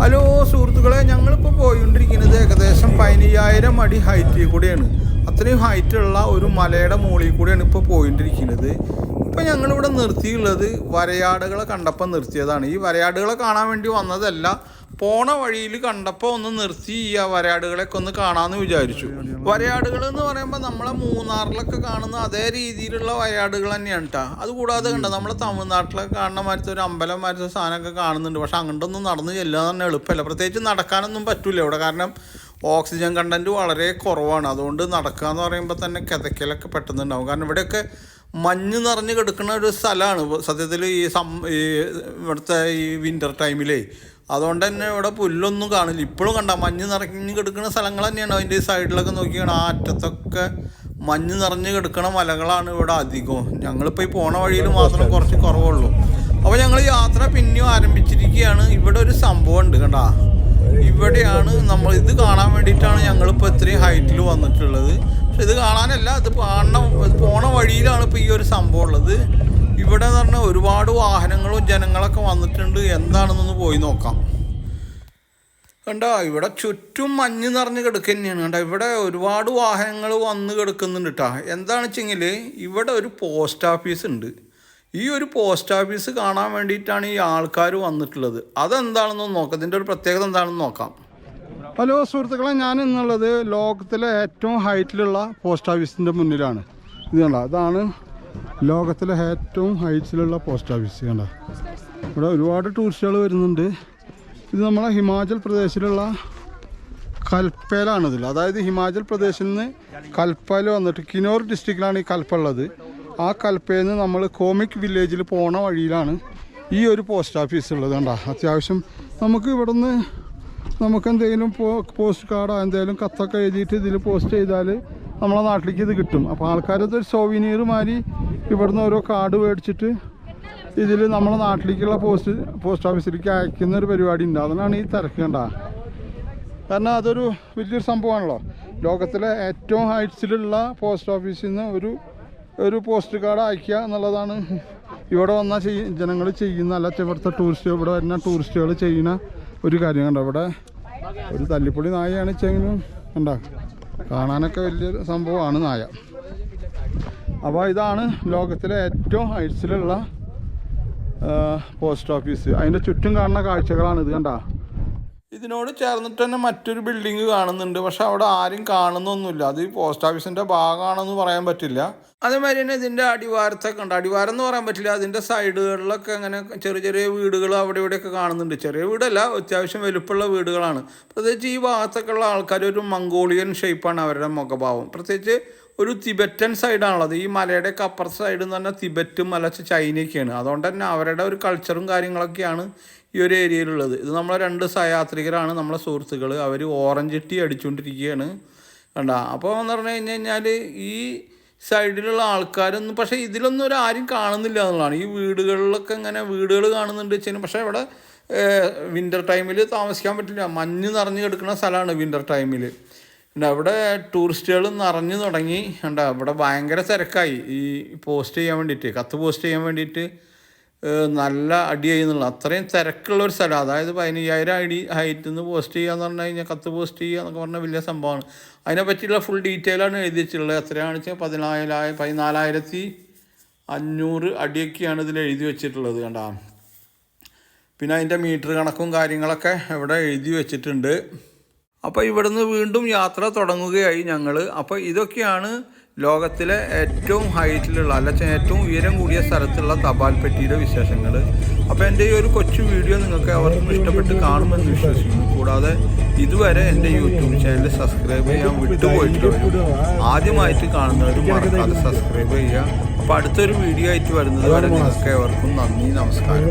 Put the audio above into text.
Hello സുഹൃത്തുക്കളെ, ഞങ്ങളിപ്പോൾ പോയിക്കൊണ്ടിരിക്കുന്നത് ഏകദേശം 15,000 അടി ഹൈറ്റിൽ കൂടെയാണ്. അത്രയും ഹൈറ്റുള്ള ഒരു മലയുടെ മുകളിൽ കൂടെയാണ് ഇപ്പോൾ പോയിക്കൊണ്ടിരിക്കുന്നത്. ഇപ്പോൾ ഞങ്ങളിവിടെ നിർത്തിയുള്ളത് വരയാടുകളെ കണ്ടപ്പോൾ നിർത്തിയതാണ്. ഈ വരയാടുകളെ കാണാൻ വേണ്ടി വന്നതല്ല, പോണ വഴിയിൽ കണ്ടപ്പോൾ ഒന്ന് നിർത്തി ഈ വരയാടുകളെയൊക്കെ ഒന്ന് കാണാമെന്ന് വിചാരിച്ചു. വരയാടുകൾ എന്ന് പറയുമ്പോൾ നമ്മളെ മൂന്നാറിലൊക്കെ കാണുന്ന അതേ രീതിയിലുള്ള വരയാടുകൾ തന്നെയാണ് കേട്ടോ. അതുകൂടാതെ കണ്ടോ, നമ്മളെ തമിഴ്നാട്ടിലൊക്കെ കാണുന്ന മാറ്റത്തെ ഒരു അമ്പലം മാറ്റത്തെ സാധനമൊക്കെ കാണുന്നുണ്ട്. പക്ഷെ അങ്ങോട്ടൊന്നും നടന്ന് ചെല്ലാൻ തന്നെ എളുപ്പമല്ല. പ്രത്യേകിച്ച് നടക്കാനൊന്നും പറ്റില്ല ഇവിടെ, കാരണം ഓക്സിജൻ കണ്ടൻറ്റ് വളരെ കുറവാണ്. അതുകൊണ്ട് നടക്കുക എന്ന് പറയുമ്പോൾ തന്നെ കിതക്കലൊക്കെ പെട്ടെന്നുണ്ടാവും. കാരണം ഇവിടെയൊക്കെ മഞ്ഞ് നിറഞ്ഞ് കിടക്കുന്ന ഒരു സ്ഥലമാണ് സത്യത്തിൽ ഇവിടുത്തെ ഈ വിൻ്റർ ടൈമിലേ. അതുകൊണ്ട് തന്നെ ഇവിടെ പുല്ലൊന്നും കാണില്ല. ഇപ്പോഴും കണ്ട മഞ്ഞ് നിറഞ്ഞ് കിടക്കുന്ന സ്ഥലങ്ങൾ തന്നെയാണ്. അതിൻ്റെ സൈഡിലൊക്കെ നോക്കിയാണ് ആ അറ്റത്തൊക്കെ മഞ്ഞ് നിറഞ്ഞ് കിടക്കുന്ന മലകളാണ് ഇവിടെ അധികവും. ഞങ്ങളിപ്പോൾ ഈ പോണ വഴിയിൽ മാത്രം കുറച്ച് കുറവുള്ളൂ. അപ്പോൾ ഞങ്ങൾ യാത്ര പിന്നെയും ആരംഭിച്ചിരിക്കുകയാണ്. ഇവിടെ ഒരു സംഭവം ഉണ്ട് കണ്ടാ, ഇവിടെയാണ് നമ്മൾ ഇത് കാണാൻ വേണ്ടിയിട്ടാണ് ഞങ്ങളിപ്പോൾ ഇത്രയും ഹൈറ്റിൽ വന്നിട്ടുള്ളത്. പക്ഷെ ഇത് കാണാനല്ല, ഇത് പോണ വഴിയിലാണ് ഇപ്പോൾ ഈ ഒരു സംഭവം ഉള്ളത്. ഇവിടെ എന്ന് പറഞ്ഞാൽ ഒരുപാട് വാഹനങ്ങളും ജനങ്ങളൊക്കെ വന്നിട്ടുണ്ട്. എന്താണെന്നൊന്ന് പോയി നോക്കാം. കണ്ടോ, ഇവിടെ ചുറ്റും മഞ്ഞ് നിറഞ്ഞ് കിടക്കുക തന്നെയാണ്. കണ്ടോ, ഇവിടെ ഒരുപാട് വാഹനങ്ങൾ വന്ന് കിടക്കുന്നുണ്ട് കേട്ടോ. എന്താണെന്ന് വെച്ചെങ്കിൽ ഇവിടെ ഒരു പോസ്റ്റ് ഓഫീസ് ഉണ്ട്. ഈ ഒരു പോസ്റ്റ് ഓഫീസ് കാണാൻ വേണ്ടിയിട്ടാണ് ഈ ആൾക്കാർ വന്നിട്ടുള്ളത്. അതെന്താണെന്ന് നോക്കാം, ഇതിൻ്റെ ഒരു പ്രത്യേകത എന്താണെന്ന് നോക്കാം. ഹലോ സുഹൃത്തുക്കളെ, ഞാൻ ഇന്നുള്ളത് ലോകത്തിലെ ഏറ്റവും ഹൈറ്റിലുള്ള പോസ്റ്റ് ഓഫീസിൻ്റെ മുന്നിലാണ്. ഇത് കണ്ടോ, അതാണ് ലോകത്തിലെ ഏറ്റവും ഹൈറ്റ്സിലുള്ള പോസ്റ്റ് ഓഫീസ്. കണ്ടോ, ഇവിടെ ഒരുപാട് ടൂറിസ്റ്റുകൾ വരുന്നുണ്ട്. ഇത് നമ്മളെ ഹിമാചൽ പ്രദേശിലുള്ള കൽപ്പയിലാണിതിൽ. അതായത് ഹിമാചൽ പ്രദേശിൽ നിന്ന് കൽപ്പയിൽ വന്നിട്ട് കിന്നോർ ഡിസ്ട്രിക്റ്റിലാണ് ഈ കൽപ്പ ഉള്ളത്. ആ കൽപ്പയിൽ നിന്ന് നമ്മൾ കോമിക് വില്ലേജിൽ പോണ വഴിയിലാണ് ഈ ഒരു പോസ്റ്റ് ഓഫീസ് ഉള്ളത്. കണ്ടോ, അത്യാവശ്യം നമുക്ക് ഇവിടെ നിന്ന് എന്തെങ്കിലും പോസ്റ്റ് കാർഡോ എന്തെങ്കിലും കത്തൊക്കെ എഴുതിയിട്ട് ഇതിൽ പോസ്റ്റ് ചെയ്താൽ നമ്മളെ നാട്ടിലേക്ക് ഇത് കിട്ടും. അപ്പോൾ ആൾക്കാരതൊരു സോവിനീർ മാതിരി ഇവിടുന്ന് ഓരോ കാർഡ് മേടിച്ചിട്ട് ഇതിൽ നമ്മളെ നാട്ടിലേക്കുള്ള പോസ്റ്റ് ഓഫീസിലേക്ക് അയക്കുന്ന ഒരു പരിപാടി ഉണ്ട്. അതിനാണ് ഈ തിരക്ക്. കണ്ട, കാരണം അതൊരു വലിയൊരു സംഭവമാണല്ലോ. ലോകത്തിലെ ഏറ്റവും ഹൈറ്റ്സിലുള്ള പോസ്റ്റ് ഓഫീസിൽ നിന്ന് ഒരു പോസ്റ്റ് കാർഡ് അയക്കുക എന്നുള്ളതാണ് ഇവിടെ വന്നാൽ ജനങ്ങൾ ചെയ്യുന്ന, അല്ല ഇവിടുത്തെ ഇവിടെ വരുന്ന ടൂറിസ്റ്റുകൾ ചെയ്യുന്ന ഒരു കാര്യം. കണ്ടോ, ഇവിടെ ഒരു തല്ലിപ്പൊളി നായയാണ് വെച്ചെങ്കിലും കണ്ടോ, കാണാനൊക്കെ വലിയൊരു സംഭവമാണ് നായ. അപ്പോൾ ഇതാണ് ലോകത്തിലെ ഏറ്റവും ഹൈറ്റ്സിലുള്ള പോസ്റ്റ് ഓഫീസ്. അതിൻ്റെ ചുറ്റും കാണുന്ന കാഴ്ചകളാണ് ഇത്. കണ്ടോ, ഇതിനോട് ചേർന്നിട്ട് തന്നെ മറ്റൊരു ബിൽഡിങ് കാണുന്നുണ്ട്. പക്ഷെ അവിടെ ആരും കാണുന്നൊന്നുമില്ല. അത് ഈ പോസ്റ്റ് ഓഫീസിൻ്റെ ഭാഗമാണെന്ന് പറയാൻ പറ്റില്ല. അതേമാതിരി തന്നെ ഇതിൻ്റെ അടിവാരത്തൊക്കെ ഉണ്ട്. അടിവാരം എന്ന് പറയാൻ പറ്റില്ല, അതിൻ്റെ സൈഡുകളിലൊക്കെ അങ്ങനെ ചെറിയ ചെറിയ വീടുകൾ അവിടെ ഇവിടെയൊക്കെ കാണുന്നുണ്ട്. ചെറിയ വീടല്ല, അത്യാവശ്യം വലുപ്പമുള്ള വീടുകളാണ്. പ്രത്യേകിച്ച് ഈ ഭാഗത്തൊക്കെ ഉള്ള ആൾക്കാർ ഒരു മംഗോളിയൻ ഷേപ്പാണ് അവരുടെ മുഖഭാവം. പ്രത്യേകിച്ച് ഒരു തിബറ്റൻ സൈഡാണുള്ളത്. ഈ മലയുടെയൊക്കെ അപ്പുറത്തെ സൈഡ് എന്ന് പറഞ്ഞാൽ തിബറ്റും മലച്ച് ചൈനയൊക്കെയാണ്. അതുകൊണ്ട് തന്നെ അവരുടെ ഒരു കൾച്ചറും കാര്യങ്ങളൊക്കെയാണ് ഈ ഒരു ഏരിയയിലുള്ളത്. ഇത് നമ്മളെ 2 സഹയാത്രികരാണ്, നമ്മളെ സുഹൃത്തുക്കൾ. അവർ ഓറഞ്ച് ടീ അടിച്ചുകൊണ്ടിരിക്കുകയാണ്. കണ്ട, അപ്പോൾ എന്ന് പറഞ്ഞു കഴിഞ്ഞാൽ ഈ സൈഡിലുള്ള ആൾക്കാരൊന്നും, പക്ഷേ ഇതിലൊന്നും ആരും കാണുന്നില്ല എന്നുള്ളതാണ്. ഈ വീടുകളിലൊക്കെ ഇങ്ങനെ വീടുകൾ കാണുന്നുണ്ട് വെച്ചാൽ, പക്ഷേ ഇവിടെ വിൻ്റർ ടൈമിൽ താമസിക്കാൻ പറ്റില്ല. മഞ്ഞ് നിറഞ്ഞ് കിടക്കുന്ന സ്ഥലമാണ് വിൻ്റർ ടൈമിൽ. അവിടെ ടൂറിസ്റ്റുകൾ നിറഞ്ഞു തുടങ്ങി. കണ്ട, ഇവിടെ ഭയങ്കര തിരക്കായി ഈ പോസ്റ്റ് ചെയ്യാൻ വേണ്ടിയിട്ട്, കത്ത് പോസ്റ്റ് ചെയ്യാൻ വേണ്ടിയിട്ട് നല്ല അടിയായി എന്നുള്ള അത്രയും തിരക്കുള്ളൊരു സ്ഥലം. അതായത് 15,000 അടി ഹൈറ്റിൽ നിന്ന് പോസ്റ്റ് ചെയ്യുക എന്ന് പറഞ്ഞു കഴിഞ്ഞാൽ, കത്ത് പോസ്റ്റ് ചെയ്യുക എന്നൊക്കെ പറഞ്ഞാൽ വലിയ സംഭവമാണ്. അതിനെ പറ്റിയുള്ള ഫുൾ ഡീറ്റെയിലാണ് എഴുതി വെച്ചിട്ടുള്ളത്. എത്രയാണെന്ന് വെച്ചാൽ 14,500 അടിയൊക്കെയാണ് ഇതിൽ എഴുതി വെച്ചിട്ടുള്ളത്. കണ്ടാ, പിന്നെ അതിൻ്റെ മീറ്റർ കണക്കും കാര്യങ്ങളൊക്കെ ഇവിടെ എഴുതി വെച്ചിട്ടുണ്ട്. അപ്പോൾ ഇവിടുന്ന് വീണ്ടും യാത്ര തുടങ്ങുകയായി ഞങ്ങൾ. അപ്പോൾ ഇതൊക്കെയാണ് ലോകത്തിലെ ഏറ്റവും ഹൈറ്റിലുള്ള, അല്ല ഏറ്റവും ഉയരം കൂടിയ സ്ഥലത്തുള്ള തപാൽ പെട്ടിയുടെ വിശേഷങ്ങൾ. അപ്പോൾ എൻ്റെ ഈ ഒരു കൊച്ചു വീഡിയോ നിങ്ങൾക്ക് അവർക്കും ഇഷ്ടപ്പെട്ട് കാണുമെന്ന് വിശ്വസിക്കുന്നു. കൂടാതെ ഇതുവരെ എൻ്റെ യൂട്യൂബ് ചാനൽ സബ്സ്ക്രൈബ് ചെയ്യാൻ വിട്ടുപോയിട്ടുള്ളവരും ആദ്യമായിട്ട് കാണുന്നവരും മറക്കാതെ സബ്സ്ക്രൈബ് ചെയ്യുക. അപ്പോൾ അടുത്തൊരു വീഡിയോ ആയിട്ട് വരുന്നത് വരെ നിങ്ങൾക്ക് അവർക്കും നന്ദി, നമസ്കാരം.